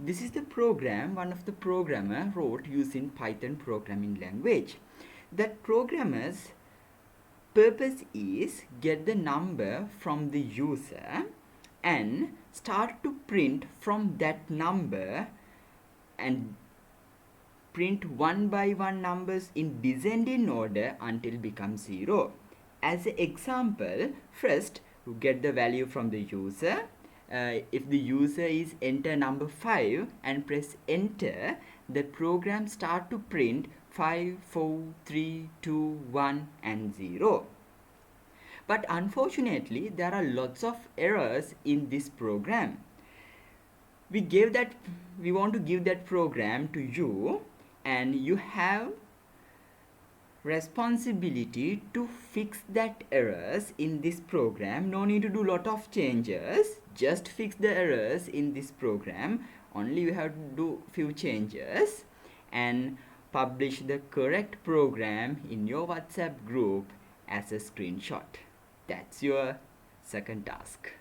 This is the program one of the programmer wrote using Python programming language. That programmer's purpose is get the number from the user and start to print from that number and print one by one numbers in descending order until becomes 0. As an example, first you get the value from the user. If the user is enter number 5 and press enter, the program start to print 5, 4, 3, 2, 1 and 0. But unfortunately, there are lots of errors in this program. We want to give that program to you, and you have responsibility to fix that errors in this program. No need to do lot of changes, just fix the errors in this program. Only you have to do few changes and publish the correct program in your WhatsApp group as a screenshot. That's your second task.